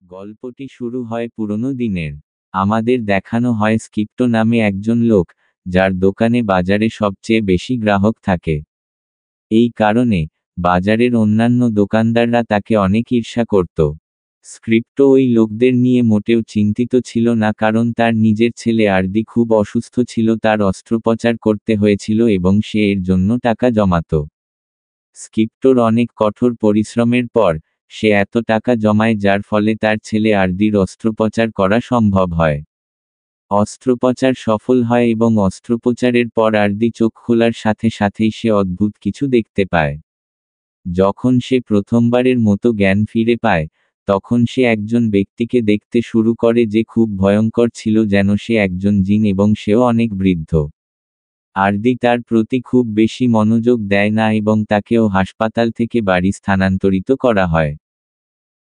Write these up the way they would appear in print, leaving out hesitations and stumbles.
গল্পটি শুরু হয় পুরনো দিনের। আমাদের দেখানো হয় স্কিপ্টো নামে একজন লোক, যার দোকানে বাজারে সবচেয়ে বেশি গ্রাহক থাকে। এই কারণে বাজারের অন্যান্য দোকানদাররা তাকে অনেক ঈর্ষা করত। স্ক্রিপ্টো ওই লোকদের নিয়ে মোটেও চিন্তিত ছিল না, কারণ তার নিজের ছেলে আরদি খুব অসুস্থ ছিল, তার অস্ত্রোপচার করতে হয়েছিল এবং সে এর জন্য টাকা জমাত। স্কিপ্টোর অনেক কঠোর পরিশ্রমের পর সে এত টাকা জমায় যার ফলে তার ছেলে আরদির অস্ত্রোপচার করা সম্ভব হয়। অস্ত্রোপচার সফল হয় এবং অস্ত্রোপচারের পর আরদি চোখ খোলার সাথে সাথেই সে অদ্ভুত কিছু দেখতে পায়। যখন সে প্রথমবারের মতো জ্ঞান ফিরে পায়, তখন সে একজন ব্যক্তিকে দেখতে শুরু করে যে খুব ভয়ঙ্কর ছিল, যেন সে একজন জিন এবং সেও অনেক বৃদ্ধ। আরদি তার প্রতি খুব বেশি মনোযোগ দেয় না এবং তাকেও হাসপাতাল থেকে বাড়ি স্থানান্তরিত করা হয়।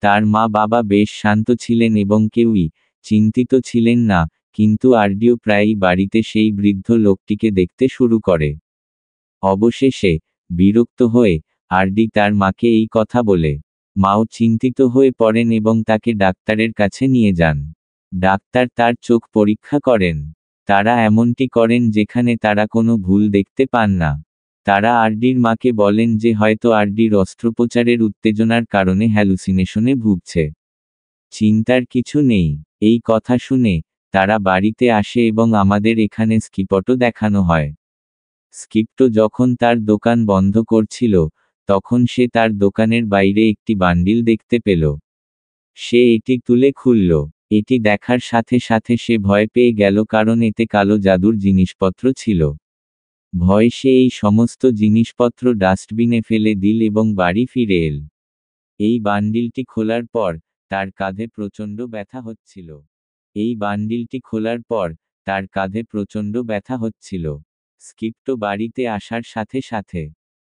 তার মা বাবা বেশ শান্ত ছিলেন এবং কেউই চিন্তিত ছিলেন না, কিন্তু আরডিও প্রায়ই বাড়িতে সেই বৃদ্ধ লোকটিকে দেখতে শুরু করে। অবশেষে বিরক্ত হয়ে আরডি তার মাকে এই কথা বলে। মাও চিন্তিত হয়ে পড়েন এবং তাকে ডাক্তারের কাছে নিয়ে যান। ডাক্তার তার চোখ পরীক্ষা করেন। তারা এমনটি করেন যেখানে তারা কোনো ভুল দেখতে পান না। তারা আরডির মাকে বলেন যে হয়তো আরডির অস্ত্রোপচারের উত্তেজনার কারণে হ্যালুসিনেশনে ভুগছে। চিন্তার কিছু নেই। এই কথা শুনে তারা বাড়িতে আসে এবং আমাদের এখানে স্কিপটো দেখানো হয়। স্কিপ্টো যখন তার দোকান বন্ধ করছিল, তখন সে তার দোকানের বাইরে একটি বান্ডিল দেখতে পেল। সে এটি তুলে খুলল। এটি দেখার সাথে সাথে সে ভয় পেয়ে গেল, কারণ এতে কালো জাদুর জিনিসপত্র ছিল। ভয়ে সে এই সমস্ত জিনিসপত্র ডাস্টবিনে ফেলে দিল এবং বাড়ি ফিরে এল। এই বান্ডিলটি খোলার পর তার কাঁধে প্রচণ্ড ব্যথা হচ্ছিল। এই বান্ডিলটি খোলার পর তার কাঁধে প্রচণ্ড ব্যথা হচ্ছিল। স্কিপ্টো বাড়িতে আসার সাথে সাথে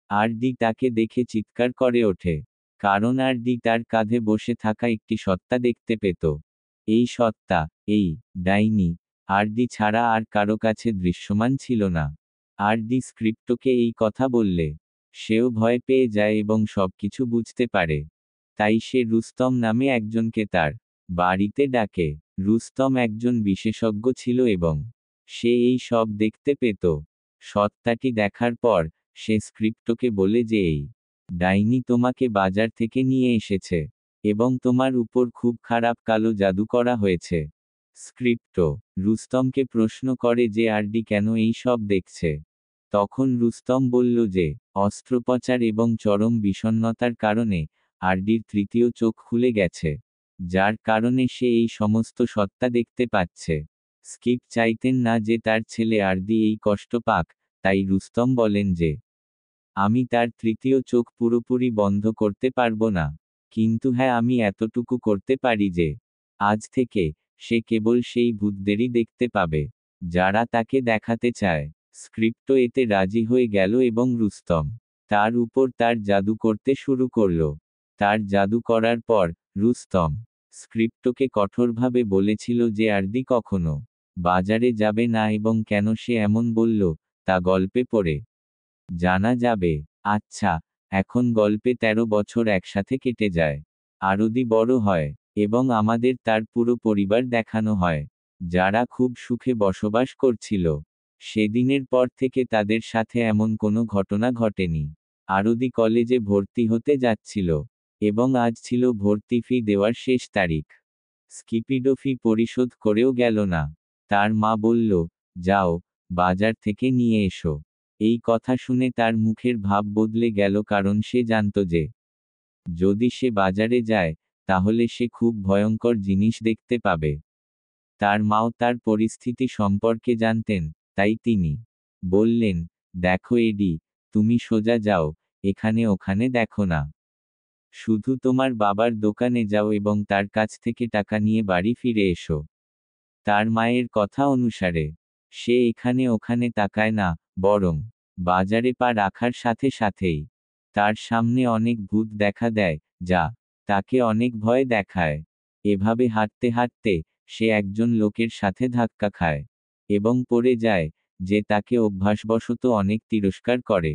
আরডি তাকে দেখে চিৎকার করে ওঠে, কারণ আরডি তার কাঁধে বসে থাকা একটি সত্তা দেখতে পেত। এই সত্তা, এই ডাইনি, আরডি ছাড়া আর কারো কাছে দৃশ্যমান ছিল না। আরডি স্ক্রিপ্টোকে এই কথা বললে সেও ভয় পেয়ে যায় এবং সবকিছু বুঝতে পারে। তাই সে রুস্তম নামে একজনকে তার বাড়িতে ডাকে। রুস্তম একজন বিশেষজ্ঞ ছিল এবং সে এই সব দেখতে পেত। সত্তাটি দেখার পর সে স্ক্রিপ্টোকে বলে যে এই ডাইনি তোমাকে বাজার থেকে নিয়ে এসেছে এবং তোমার উপর খুব খারাপ কালো জাদু করা হয়েছে। স্ক্রিপ্টো রুস্তমকে প্রশ্ন করে যে আরডি কেন এই সব দেখছে। তখন রুস্তম বলল যে অস্ত্রোপচার এবং চরম বিষণ্ণতার কারণে আরডির তৃতীয় চোখ খুলে গেছে, যার কারণে সে এই সমস্ত সত্তা দেখতে পাচ্ছে। স্কিপ চাইতেন না যে তার ছেলে আরদি এই কষ্ট পাক, তাই রুস্তম বলেন যে আমি তার তৃতীয় চোখ পুরোপুরি বন্ধ করতে পারবো না, কিন্তু হ্যাঁ আমি এতটুকু করতে পারি যে আজ থেকে সে কেবল সেই ভূতদেরই দেখতে পাবে যারা তাকে দেখাতে চায়। স্ক্রিপ্টো এতে রাজি হয়ে গেল এবং রুস্তম তার উপর তার জাদু করতে শুরু করল। তার জাদু করার পর রুস্তম স্ক্রিপ্টোকে কঠোরভাবে বলেছিল যে আরদি কখনো বাজারে যাবে না এবং কেন সে এমন বলল তা গল্পে পড়ে জানা যাবে। আচ্ছা, এখন গল্পে 13 বছর একসাথে কেটে যায়। আরদি বড় হয় এবং আমাদের তার পুরো পরিবার দেখানো হয়, যারা খুব সুখে বসবাস করছিল। সেদিনের পর থেকে তাদের সাথে এমন কোনো ঘটনা ঘটেনি। আরদি কলেজে ভর্তি হতে যাচ্ছিল এবং আজ ছিল ভর্তি ফি দেওয়ার শেষ তারিখ। স্কিপিডো ফি পরিশোধ করেও গেল না। তার মা বলল, যাও, বাজার থেকে নিয়ে এসো। এই কথা শুনে তার মুখের ভাব বদলে গেল, কারণ সে জানত যে যদি সে বাজারে যায় তাহলে সে খুব ভয়ঙ্কর জিনিস দেখতে পাবে। তার মাও তার পরিস্থিতি সম্পর্কে জানতেন, তাই তিনি বললেন, দেখো এডি, তুমি সোজা যাও, এখানে ওখানে দেখো না। শুধু তোমার বাবার দোকানে যাও এবং তার কাছ থেকে টাকা নিয়ে বাড়ি ফিরে এসো। তার মায়ের কথা অনুসারে সে এখানে ওখানে তাকায় না, বরং বাজারে পা রাখার সাথে সাথেই তার সামনে অনেক ভূত দেখা দেয়, যা তাকে অনেক ভয় দেখায়। এভাবে হাঁটতে হাঁটতে সে একজন লোকের সাথে ধাক্কা খায় এবং পড়ে যায়, যে তাকে অভ্যাসবশত অনেক তিরস্কার করে।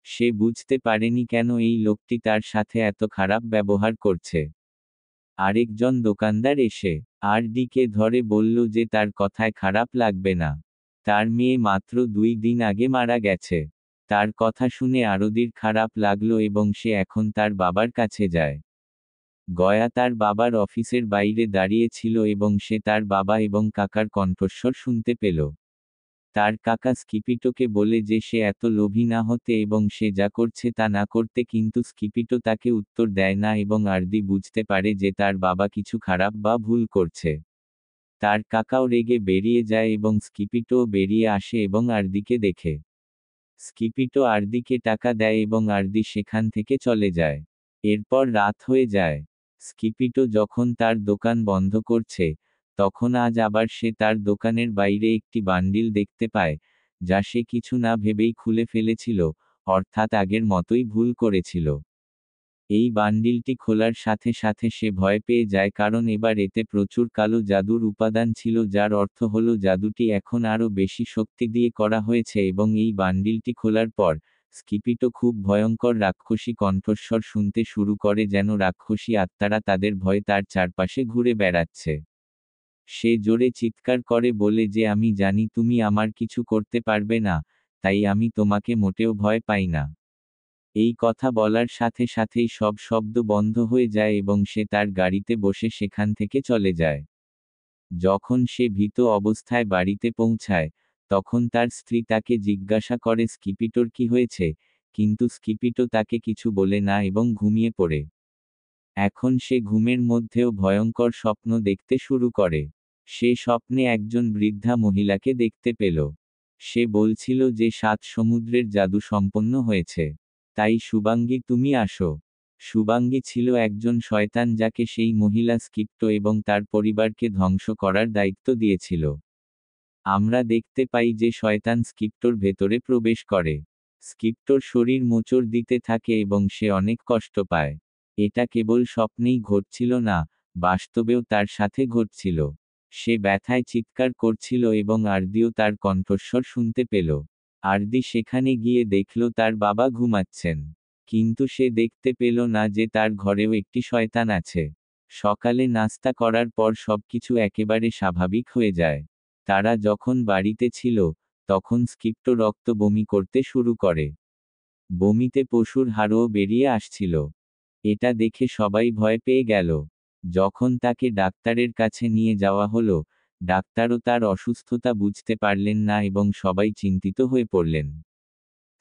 সে বুঝতে পারেনি কেন এই লোকটি তার সাথে এত খারাপ ব্যবহার করছে। আরেকজন দোকানদার এসে আরডিকে ধরে বলল যে তার কথায় খারাপ লাগবে না। তার মেয়ে মাত্র 2 দিন আগে মারা গেছে। তার কথা শুনে আরদির খারাপ লাগলো এবং সে এখন তার বাবার কাছে যায়। গয়া তার বাবার অফিসের বাইরে দাঁড়িয়ে ছিল এবং সে তার বাবা এবং কাকার কণ্ঠস্বর শুনতে পেল। তার কাকা স্কিপিটোকে বলে যে সে এত লোভী না হতে এবং সে যা করছে তা না করতে, কিন্তু স্কিপিটো তাকে উত্তর দেয় না এবং আরদি বুঝতে পারে যে তার বাবা কিছু খারাপ বা ভুল করছে। তার কাকাও রেগে বেরিয়ে যায় এবং স্কিপিটোও বেরিয়ে আসে এবং আরদিকে দেখে। স্কিপিটো আরদিকে টাকা দেয় এবং আরদি সেখান থেকে চলে যায়। এরপর রাত হয়ে যায়। স্কিপিটো যখন তার দোকান বন্ধ করছে, তখন আজ আবার সে তার দোকানের বাইরে একটি বান্ডিল দেখতে পায়, যা সে কিছু না ভেবেই খুলে ফেলেছিল, অর্থাৎ আগের মতোই ভুল করেছিল। এই বান্ডিলটি খোলার সাথে সাথে সে ভয় পেয়ে যায়, কারণ এবার এতে প্রচুর কালো জাদুর উপাদান ছিল, যার অর্থ হলো জাদুটি এখন আরও বেশি শক্তি দিয়ে করা হয়েছে। এবং এই বান্ডিলটি খোলার পর স্কিপিটো খুব ভয়ঙ্কর রাক্ষসী কণ্ঠস্বর শুনতে শুরু করে, যেন রাক্ষসী আত্মারা তাদের ভয়ে তার চারপাশে ঘুরে বেড়াচ্ছে। সে জোরে চিৎকার করে বলে যে আমি জানি তুমি আমার কিছু করতে পারবে না, তাই আমি তোমাকে মোটেও ভয় পাই না। এই কথা বলার সাথে সাথেই সব শব্দ বন্ধ হয়ে যায় এবং সে তার গাড়িতে বসে সেখান থেকে চলে যায়। যখন সে ভীত অবস্থায় বাড়িতে পৌঁছায়, তখন তার স্ত্রী তাকে জিজ্ঞাসা করে স্কিপিটোর কি হয়েছে, কিন্তু স্কিপিটো তাকে কিছু বলে না এবং ঘুমিয়ে পড়ে। এখন সে ঘুমের মধ্যেও ভয়ঙ্কর স্বপ্ন দেখতে শুরু করে। সে স্বপ্নে একজন বৃদ্ধা মহিলাকে দেখতে পেল। সে বলছিল যে 7 সমুদ্রের জাদু সম্পন্ন হয়েছে। তাই শুভাঙ্গী, তুমি আসো। শুভাঙ্গী ছিল একজন শয়তান যাকে সেই মহিলা স্কিপ্টো এবং তার পরিবারকে ধ্বংস করার দায়িত্ব দিয়েছিল। আমরা দেখতে পাই যে শয়তান স্কিপ্টোর ভেতরে প্রবেশ করে। স্কিপ্টোর শরীর মোচড় দিতে থাকে এবং সে অনেক কষ্ট পায়। এটা কেবল স্বপ্নেই ঘটছিল না, বাস্তবেও তার সাথে ঘটছিল। সে ব্যথায় চিৎকার করছিল এবং আরদিও তার কণ্ঠস্বর শুনতে পেল। আরদি সেখানে গিয়ে দেখল তার বাবা ঘুমাচ্ছেন। কিন্তু সে দেখতে পেল না যে তার ঘরেও একটি শয়তান আছে। সকালে নাস্তা করার পর সবকিছু একেবারে স্বাভাবিক হয়ে যায়। তারা যখন বাড়িতে ছিল, তখন স্কিপ্টো রক্ত বমি করতে শুরু করে। বমিতে পশুর হাড়ও বেরিয়ে আসছিল। এটা দেখে সবাই ভয় পেয়ে গেল। যখন তাকে ডাক্তারের কাছে নিয়ে যাওয়া হলো, ডাক্তারও তার অসুস্থতা বুঝতে পারলেন না এবং সবাই চিন্তিত হয়ে পড়লেন।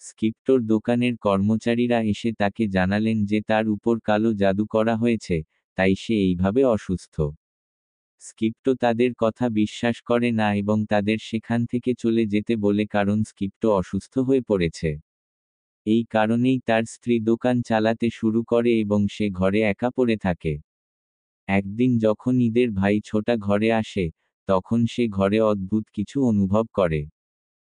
স্কিপ্টোর দোকানের কর্মচারীরা এসে তাকে জানালেন যে তার উপর কালো জাদু করা হয়েছে, তাই সে এইভাবে অসুস্থ। স্কিপ্টো তাদের কথা বিশ্বাস করে না এবং তাদের সেখান থেকে চলে যেতে বলে, কারণ স্কিপ্টো অসুস্থ হয়ে পড়েছে। এই কারণেই তার স্ত্রী দোকান চালাতে শুরু করে এবং সে ঘরে একা পড়ে থাকে। একদিন যখন ঈদের ভাই ছোটা ঘরে আসে, তখন সে ঘরে অদ্ভুত কিছু অনুভব করে।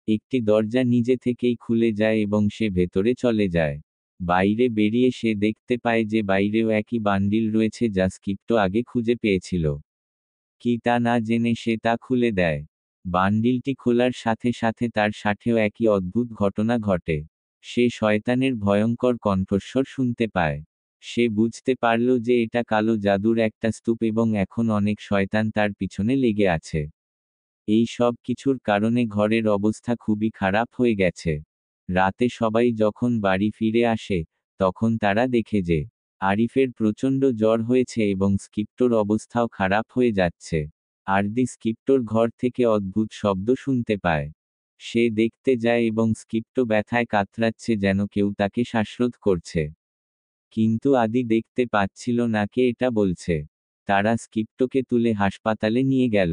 একটি দরজা নিজে থেকেই খুলে যায় এবং সে ভেতরে চলে যায়। বাইরে বেরিয়ে সে দেখতে পায় যে বাইরেও একই বান্ডিল রয়েছে যা স্কিপ্টো আগে খুঁজে পেয়েছিল। কি তা না জেনে সে তা খুলে দেয়। বান্ডিলটি খোলার সাথে সাথে তার সাথেও একই অদ্ভুত ঘটনা ঘটে। সে শয়তানের ভয়ঙ্কর কণ্ঠস্বর শুনতে পায়। সে বুঝতে পারল যে এটা কালো জাদুর একটা স্তূপ এবং এখন অনেক শয়তান তার পিছনে লেগে আছে। এই সব কিছুর কারণে ঘরের অবস্থা খুবই খারাপ হয়ে গেছে। রাতে সবাই যখন বাড়ি ফিরে আসে, তখন তারা দেখে যে আরিফের প্রচণ্ড জ্বর হয়েছে এবং স্কিপ্টোর অবস্থাও খারাপ হয়ে যাচ্ছে। আরদি স্কিপ্টোর ঘর থেকে অদ্ভুত শব্দ শুনতে পায়। সে দেখতে যায় এবং স্কিপ্টো ব্যথায় কাতরাচ্ছে, যেন কেউ তাকে শ্বাসরোধ করছে। কিন্তু আদি দেখতে পাচ্ছিল না কে এটা বলছে। তারা স্কিপ্টোকে তুলে হাসপাতালে নিয়ে গেল।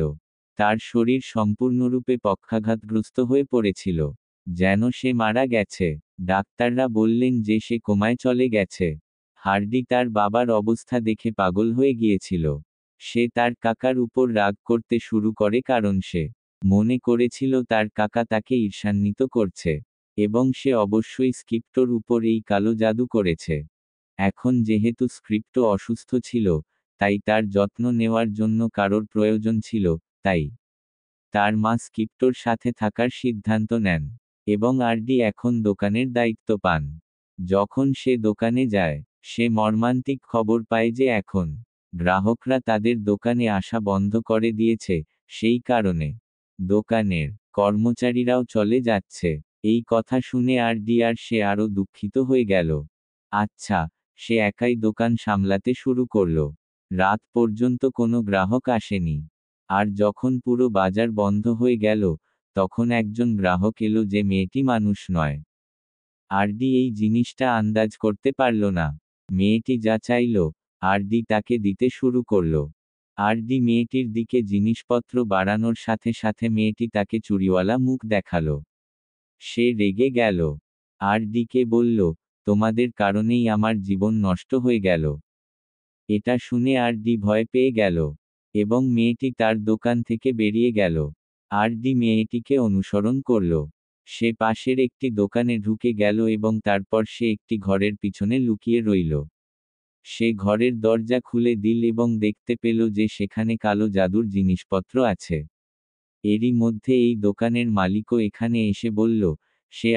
তার শরীর সম্পূর্ণরূপে পক্ষাঘাতগ্রস্ত হয়ে পড়েছিল, যেন সে মারা গেছে। ডাক্তাররা বললেন যে সে কোমায় চলে গেছে। হার্ডি তার বাবার অবস্থা দেখে পাগল হয়ে গিয়েছিল। সে তার কাকার উপর রাগ করতে শুরু করে, কারণ সে মনে করেছিল তার কাকা তাকে ঈর্ষান্বিত করছে এবং সে অবশ্যই স্কিপ্টোর উপর এই কালো জাদু করেছে। এখন যেহেতু স্কিপ্টো অসুস্থ ছিল, তাই তার যত্ন নেওয়ার জন্য কারোর প্রয়োজন ছিল, তাই তার মা স্কিপ্টোর সাথে থাকার সিদ্ধান্ত নেন এবং আরডি এখন দোকানের দায়িত্ব পান। যখন সে দোকানে যায়, সে মর্মান্তিক খবর পায় যে এখন গ্রাহকরা তাদের দোকানে আসা বন্ধ করে দিয়েছে, সেই কারণে দোকানের কর্মচারীরাও চলে যাচ্ছে। এই কথা শুনে সে আরো দুঃখিত হয়ে গেল। আচ্ছা, সে একাই দোকান সামলাতে শুরু করল। রাত পর্যন্ত কোনো গ্রাহক আসেনি। আর যখন পুরো বাজার বন্ধ হয়ে গেল, তখন একজন গ্রাহক এলো যে মেয়েটি মানুষ নয়। এই জিনিসটা আন্দাজ করতে পারল না। মেয়েটি যা চাইল, তাকে দিতে শুরু করল। মেয়েটির দিকে জিনিসপত্র বাড়ানোর সাথে সাথে মেয়েটি তাকে চুরিওয়ালা মুখ দেখালো। সে রেগে গেল। কে বলল, তোমাদের কারণেই আমার জীবন নষ্ট হয়ে গেল। এটা শুনে ভয় পেয়ে গেল এবং মেয়েটি তার দোকান থেকে বেরিয়ে গেল। মেয়েটিকে অনুসরণ করল। সে পাশের একটি দোকানে ঢুকে গেল এবং তারপর সে একটি ঘরের পিছনে লুকিয়ে রইল। সে ঘরের দরজা খুলে দিল এবং দেখতে পেল যে সেখানে কালো জাদুর জিনিসপত্র আছে। এরই মধ্যে এই দোকানের মালিকও এখানে এসে বলল, সে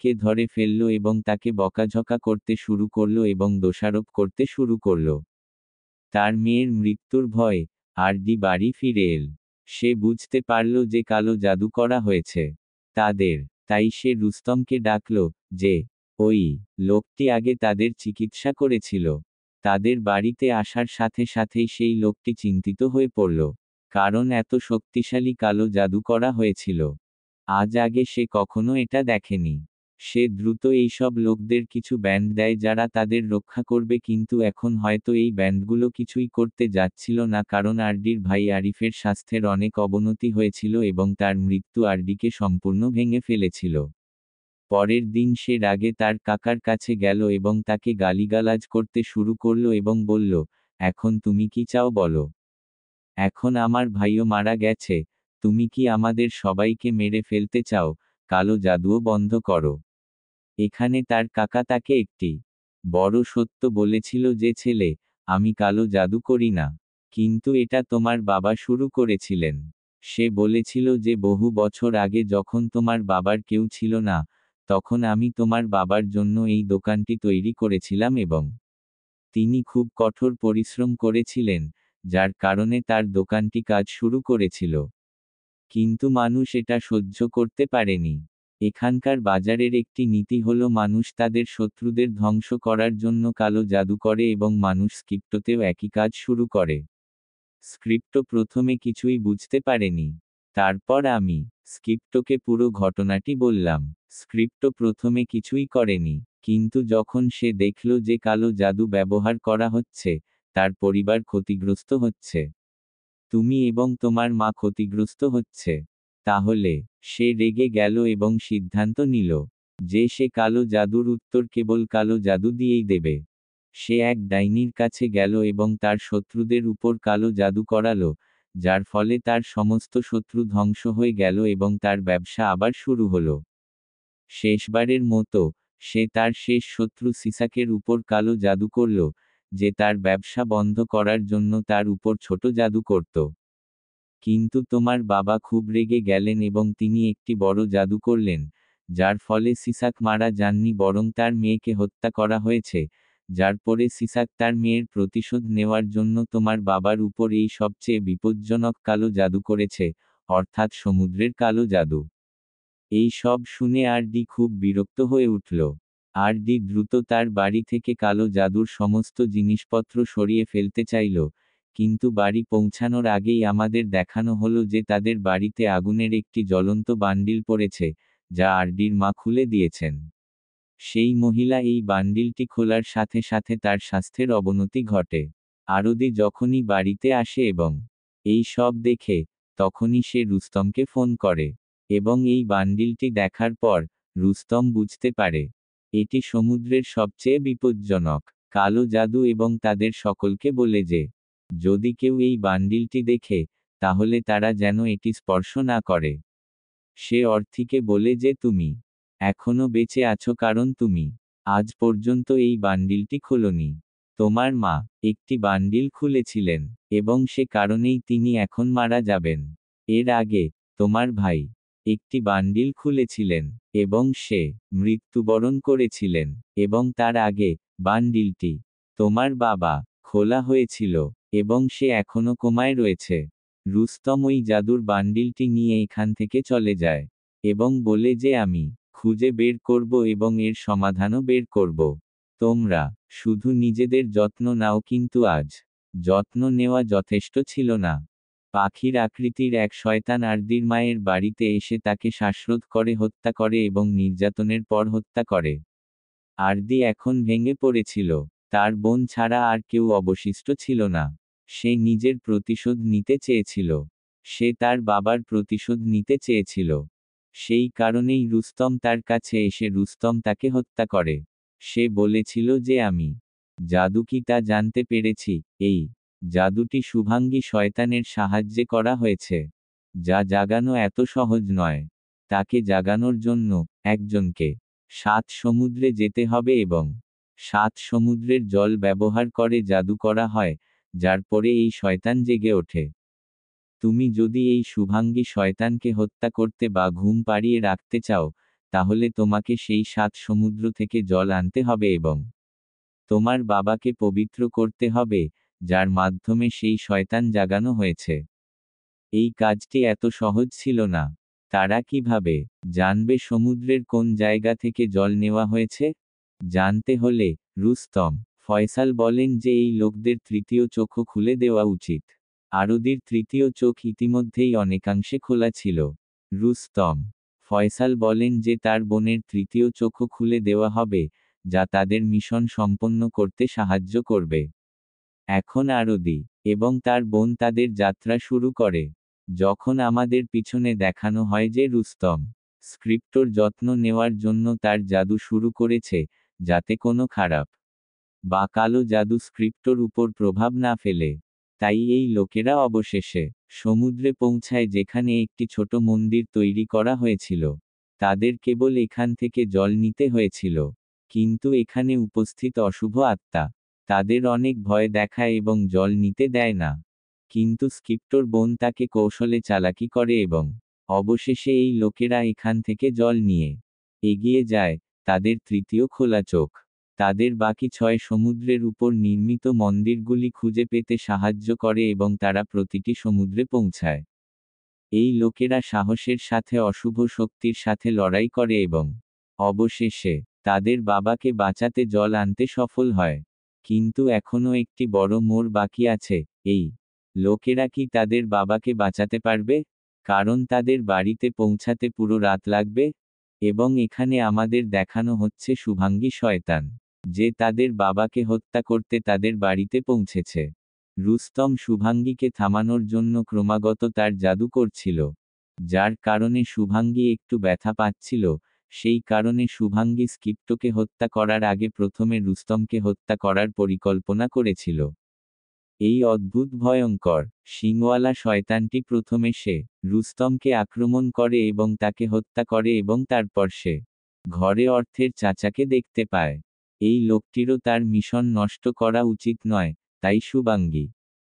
কে ধরে ফেলল এবং তাকে বকাঝকা করতে শুরু করল এবং দোষারোপ করতে শুরু করল। তার মেয়ের মৃত্যুর ভয়ে বাড়ি ফিরে এল। সে বুঝতে পারল যে কালো জাদু করা হয়েছে তাদের। তাই সে রুস্তমকে ডাকল, যে ওই লোকটি আগে তাদের চিকিৎসা করেছিল। তাদের বাড়িতে আসার সাথে সাথেই সেই লোকটি চিন্তিত হয়ে পড়ল, কারণ এত শক্তিশালী কালো জাদু করা হয়েছিল। আজ আগে সে কখনো এটা দেখেনি। সে দ্রুত এই সব লোকদের কিছু ব্যান্ড দেয় যারা তাদের রক্ষা করবে, কিন্তু এখন হয়তো এই ব্যান্ডগুলো কিছুই করতে যাচ্ছিল না, কারণ র ভাই আরিফের স্বাস্থ্যের অনেক অবনতি হয়েছিল এবং তার মৃত্যু কে সম্পূর্ণ ভেঙে ফেলেছিল। পরের দিন সে রাগে তার কাকার কাছে গেল এবং তাকে গালিগালাজ করতে শুরু করল এবং বলল, এখন তুমি কি চাও বলো? এখন আমার ভাইও মারা গেছে, তুমি কি আমাদের সবাইকে মেরে ফেলতে চাও? কালো জাদুও বন্ধ করো। এখানে তার কাকা তাকে একটি বড় সত্য বলেছিল যে, ছেলে, আমি কালো জাদু করি না। কিন্তু এটা তোমার বাবা শুরু করেছিলেন। সে বলেছিল যে বহু বছর আগে যখন তোমার বাবার কেউ ছিল না, তখন আমি তোমার বাবার জন্য এই দোকানটি তৈরি করেছিলাম এবং তিনি খুব কঠোর পরিশ্রম করেছিলেন, যার কারণে তার দোকানটি কাজ শুরু করেছিল। কিন্তু মানুষ এটা সহ্য করতে পারেনি। এখানকার বাজারের একটি নীতি হলো মানুষ তাদের শত্রুদের ধ্বংস করার জন্য কালো জাদু করে এবং মানুষ স্ক্রিপ্টোতেও একই কাজ শুরু করে। স্ক্রিপ্টো প্রথমে কিছুই বুঝতে পারেনি। তারপর আমি স্ক্রিপ্টোকে পুরো ঘটনাটি বললাম। স্ক্রিপ্টো প্রথমে কিছুই করেনি, কিন্তু যখন সে দেখল যে কালো জাদু ব্যবহার করা হচ্ছে, তার পরিবার ক্ষতিগ্রস্ত হচ্ছে, তুমি এবং তোমার মা ক্ষতিগ্রস্ত হচ্ছে, তাহলে সে রেগে গেল এবং সিদ্ধান্ত নিল যে সে কালো জাদুর উত্তর কেবল কালো জাদু দিয়েই দেবে। সে এক ডাইনির কাছে গেল এবং তার শত্রুদের উপর কালো জাদু করালো, যার ফলে তার সমস্ত শত্রু ধ্বংস হয়ে গেল এবং তার ব্যবসা আবার শুরু হলো। শেষবারের মতো সে তার শেষ শত্রু সিসাকের উপর কালো জাদু করল, যে তার ব্যবসা বন্ধ করার জন্য তার উপর ছোট জাদু করত। কিন্তু তোমার বাবা খুব রেগে গেলেন এবং তিনি একটি বড় জাদু করলেন, যার ফলে সিসাক মারা যাননি বরং তার মেয়েকে হত্যা করা হয়েছে, যার পরে সিসাক তার মেয়ের প্রতিশোধ নেওয়ার জন্য তোমার বাবার উপর এই সবচেয়ে বিপজ্জনক কালো জাদু করেছে, অর্থাৎ সমুদ্রের কালো জাদু। এই সব শুনে খুব বিরক্ত হয়ে উঠল। দ্রুত তার বাড়ি থেকে কালো জাদুর সমস্ত জিনিসপত্র সরিয়ে ফেলতে চাইল, কিন্তু বাড়ি পৌঁছানোর আগেই আমাদের দেখানো হলো যে তাদের বাড়িতে আগুনের একটি জ্বলন্ত বান্ডিল পড়েছে, যা র মা খুলে দিয়েছেন। সেই মহিলা এই বান্ডিলটি খোলার সাথে সাথে তার স্বাস্থ্যের অবনতি ঘটে। যখনই বাড়িতে আসে এবং এই সব দেখে, তখনই সে রুস্তমকে ফোন করে এবং এই বান্ডিলটি দেখার পর রুস্তম বুঝতে পারে এটি সমুদ্রের সবচেয়ে বিপজ্জনক কালো জাদু এবং তাদের সকলকে বলে যে, যদি কেউ এই বান্ডিলটি দেখে, তাহলে তারা যেন এটি স্পর্শ না করে। সে অর্থীকে বলে যে তুমি এখনো বেঁচে আছো কারণ তুমি আজ পর্যন্ত এই বান্ডিলটি খোলনি। তোমার মা একটি বান্ডিল খুলেছিলেন এবং সে কারণেই তিনি এখন মারা যাবেন। এর আগে তোমার ভাই একটি বান্ডিল খুলেছিলেন এবং সে মৃত্যুবরণ করেছিলেন, এবং তার আগে বান্ডিলটি তোমার বাবা খোলা হয়েছিল এবং সে এখনো কোমায় রয়েছে। রুস্তম ওই জাদুর বান্ডিলটি নিয়ে এখান থেকে চলে যায় এবং বলে যে আমি খুঁজে বের করব এবং এর সমাধানও বের করব। তোমরা শুধু নিজেদের যত্ন নাও, কিন্তু আজ যত্ন নেওয়া যথেষ্ট ছিল না। পাখির আকৃতির এক শয়তান আরদির মায়ের বাড়িতে এসে তাকে শ্বাসরোধ করে হত্যা করে এবং নির্যাতনের পর হত্যা করে। আরদি এখন ভেঙে পড়েছিল। তার বোন ছাড়া আর কেউ অবশিষ্ট ছিল না। সে নিজের প্রতিশোধ নিতে চেয়েছিল। সে তার বাবার প্রতিশোধ নিতে চেয়েছিল। সেই কারণেই রুস্তম তার কাছে এসে রুস্তম তাকে হত্যা করে। সে বলেছিল যে আমি জাদু কি তা জানতে পেরেছি। এই জাদুটি শুভাঙ্গী শয়তানের সাহায্যে করা হয়েছে, যা জাগানো এত সহজ নয়। তাকে জাগানোর জন্য একজনকে 7 সমুদ্রে যেতে হবে এবং 7 সমুদ্রের জল ব্যবহার করে জাদু করা হয়, যার পরে এই শয়তান জেগে ওঠে। তুমি যদি এই শুভাঙ্গী শয়তানকে হত্যা করতে বা ঘুম পাড়িয়ে রাখতে চাও, তাহলে তোমাকে সেই 7 সমুদ্র থেকে জল আনতে হবে এবং তোমার বাবাকে পবিত্র করতে হবে, যার মাধ্যমে সেই শয়তান জাগানো হয়েছে। এই কাজটি এত সহজ ছিল না। তারা কিভাবে জানবে সমুদ্রের কোন জায়গা থেকে জল নেওয়া হয়েছে? জানতে হলে রুস্তম ফয়সাল বলেন যে এই লোকদের তৃতীয় চোখও খুলে দেওয়া উচিত। আরদির তৃতীয় চোখ ইতিমধ্যেই অনেকাংশে খোলা ছিল। রুস্তম ফয়সাল বলেন যে তার বোনের তৃতীয় চোখও খুলে দেওয়া হবে, যা তাদের মিশন সম্পন্ন করতে সাহায্য করবে। এখন আরদি এবং তার বোন তাদের যাত্রা শুরু করে। যখন আমাদের পিছনে দেখানো হয় যে রুস্তম স্ক্রিপ্টর যত্ন নেওয়ার জন্য তার জাদু শুরু করেছে, যাতে কোনো খারাপ বা কালো জাদু স্ক্রিপ্টর উপর প্রভাব না ফেলে। তাই এই লোকেরা অবশেষে সমুদ্রে পৌঁছায়, যেখানে একটি ছোট মন্দির তৈরি করা হয়েছিল। তাদের কেবল এখান থেকে জল নিতে হয়েছিল। কিন্তু এখানে উপস্থিত অশুভ আত্মা তাদের অনেক ভয় দেখায় এবং জল নিতে দেয় না। কিন্তু স্ক্রিপ্টর বোন তাকে কৌশলে চালাকি করে এবং অবশেষে এই লোকেরা এখান থেকে জল নিয়ে এগিয়ে যায় তাদের তৃতীয় খোলা চোখ। তাদের বাকি 6 সমুদ্রের উপর নির্মিত মন্দিরগুলি খুঁজে পেতে সাহায্য করে এবং তারা প্রতিটি সমুদ্রে পৌঁছায়। এই লোকেরা সাহসের সাথে অশুভ শক্তির সাথে লড়াই করে এবং অবশেষে তাদের বাবাকে বাঁচাতে জল আনতে সফল হয়। কিন্তু এখনও একটি বড় মোড় বাকি আছে। এই লোকেরা কি তাদের বাবাকে বাঁচাতে পারবে? কারণ তাদের বাড়িতে পৌঁছাতে পুরো রাত লাগবে। এবং এখানে আমাদের দেখানো হচ্ছে শুভাঙ্গী শয়তান, যে তাদের বাবাকে হত্যা করতে তাদের বাড়িতে পৌঁছেছে। রুস্তম শুভাঙ্গীকে থামানোর জন্য ক্রমাগত তার জাদু করছিল, যার কারণে শুভাঙ্গী একটু ব্যথা পাচ্ছিল। সেই কারণে শুভাঙ্গী স্ক্রিপ্টকে হত্যা করার আগে প্রথমে রুস্তমকে হত্যা করার পরিকল্পনা করেছিল। এই অদ্ভুত ভয়ঙ্কর শিংওয়ালা শয়তানটি প্রথমে সে রুস্তমকে আক্রমণ করে এবং তাকে হত্যা করে এবং তারপর সে ঘরে অর্থের চাচাকে দেখতে পায়। এই লোকটিরও তার মিশন নষ্ট করা উচিত নয়, তাই শুভাঙ্গী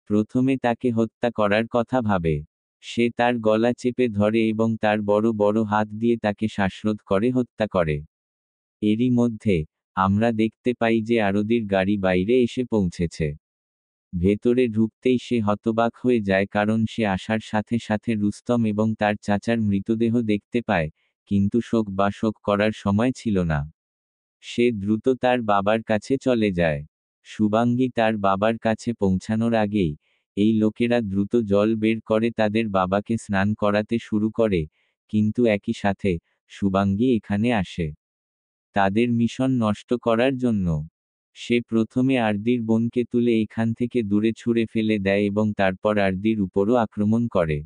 প্রথমে তাকে হত্যা করার কথা ভাবে। সে তার গলা চেপে ধরে এবং তার বড় বড় হাত দিয়ে তাকে শ্বাসরোধ করে হত্যা করে। এরই মধ্যে আমরা দেখতে পাই যে আরদির গাড়ি বাইরে এসে পৌঁছেছে। ভেতরে ঢুকতেই সে হতবাক হয়ে যায়, কারণ সে আসার সাথে সাথে রুস্তম এবং তার চাচার মৃতদেহ দেখতে পায়, কিন্তু শোক করার সময় ছিল না। সে দ্রুত তার বাবার কাছে চলে যায়। শুভাঙ্গী তার বাবার কাছে পৌঁছানোর আগেই এই লোকেরা দ্রুত জল বের করে তাদের বাবাকে স্নান করাতে শুরু করে, কিন্তু একই সাথে শুভাঙ্গী এখানে আসে তাদের মিশন নষ্ট করার জন্য। সে প্রথমে আরদির বোনকে তুলে এখান থেকে দূরে ছুঁড়ে ফেলে দেয় এবং তারপর আরদির উপরও আক্রমণ করে।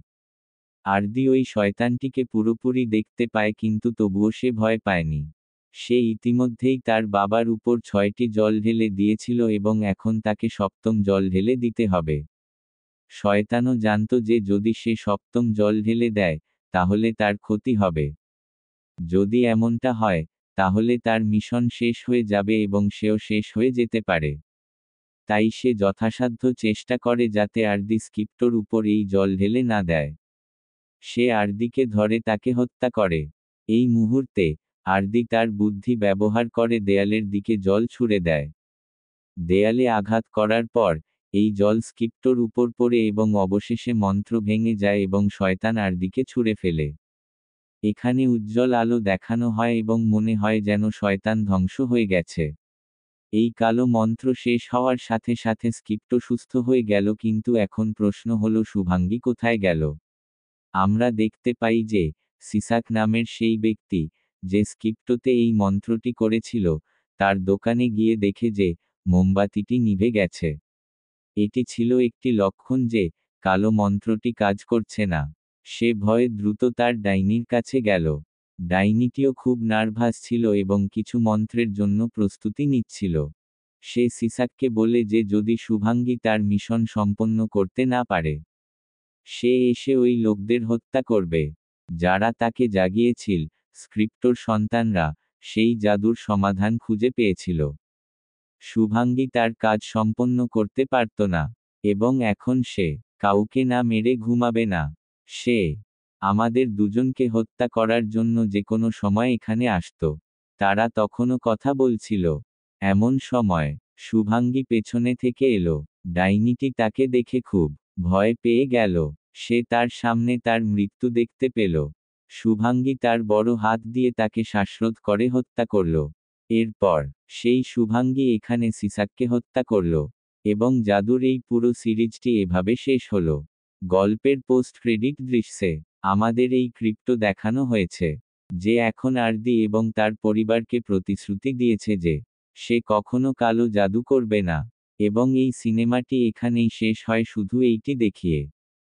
আরদি ওই শয়তানটিকে পুরোপুরি দেখতে পায়, কিন্তু তবুও সে ভয় পায়নি। সে ইতিমধ্যেই তার বাবার উপর 6টি জল ঢেলে দিয়েছিল এবং এখন তাকে 7ম জল ঢেলে দিতে হবে। শয়তানও জানত যে যদি সে 7ম জল ঢেলে দেয়, তাহলে তার ক্ষতি হবে। যদি এমনটা হয়, তাহলে তার মিশন শেষ হয়ে যাবে এবং সেও শেষ হয়ে যেতে পারে। তাই সে যথাসাধ্য চেষ্টা করে যাতে আরদি স্ক্রিপ্টর উপর এই জল ঢেলে না দেয়। সে আরদিকে ধরে তাকে হত্যা করে। এই মুহূর্তে আরদি তার বুদ্ধি ব্যবহার করে দেয়ালের দিকে জল ছুঁড়ে দেয়। দেয়ালে আঘাত করার পর এই জল স্ক্রিপ্টোর উপর পড়ে এবং অবশেষে মন্ত্র ভেঙে যায় এবং শয়তান আরদিকে ছুঁড়ে ফেলে। এখানে উজ্জ্বল আলো দেখানো হয় এবং মনে হয় যেন শয়তান ধ্বংস হয়ে গেছে। এই কালো মন্ত্র শেষ হওয়ার সাথে সাথে স্ক্রিপ্টো সুস্থ হয়ে গেল, কিন্তু এখন প্রশ্ন হলো শুভাঙ্গী কোথায় গেল? আমরা দেখতে পাই যে সিসাক নামের সেই ব্যক্তি যে স্ক্রিপ্টোতে এই মন্ত্রটি করেছিল, তার দোকানে গিয়ে দেখে যে মোমবাতিটি নিভে গেছে। এটি ছিল একটি লক্ষণ যে কালো মন্ত্রটি কাজ করছে না। সে ভয়ে দ্রুত তার ডাইনির কাছে গেল। ডাইনিটিও খুব নার্ভাস ছিল এবং কিছু মন্ত্রের জন্য প্রস্তুতি নিচ্ছিল। সে সিসাককে বলে যে যদি শুভাঙ্গী তার মিশন সম্পন্ন করতে না পারে, সে এসে ওই লোকদের হত্যা করবে যারা তাকে জাগিয়েছিল। স্ক্রিপ্টোর সন্তানরা সেই জাদুর সমাধান খুঁজে পেয়েছিল। শুভাঙ্গী তার কাজ সম্পন্ন করতে পারত না, এবং এখন সে কাউকে না মেরে ঘুমাবে না। সে আমাদের দুজনকে হত্যা করার জন্য যে কোনো সময় এখানে আসতো। তারা তখনও কথা বলছিল। এমন সময় শুভাঙ্গী পেছনে থেকে এলো। ডাইনিটি তাকে দেখে খুব ভয় পেয়ে গেল। সে তার সামনে তার মৃত্যু দেখতে পেল। শুভাঙ্গী তার বড় হাত দিয়ে তাকে শ্বাসরোধ করে হত্যা করল। এরপর সেই শুভাঙ্গী এখানে সিসাককে হত্যা করল, এবং জাদুর এই পুরো সিরিজটি এভাবে শেষ হলো। গল্পের পোস্ট ক্রেডিট দৃশ্যে আমাদের এই ক্রিপ্টো দেখানো হয়েছে, যে এখন আরদি এবং তার পরিবারকে প্রতিশ্রুতি দিয়েছে যে সে কখনো কালো জাদু করবে না। এবং এই সিনেমাটি এখানেই শেষ হয় শুধু এইটি দেখিয়ে।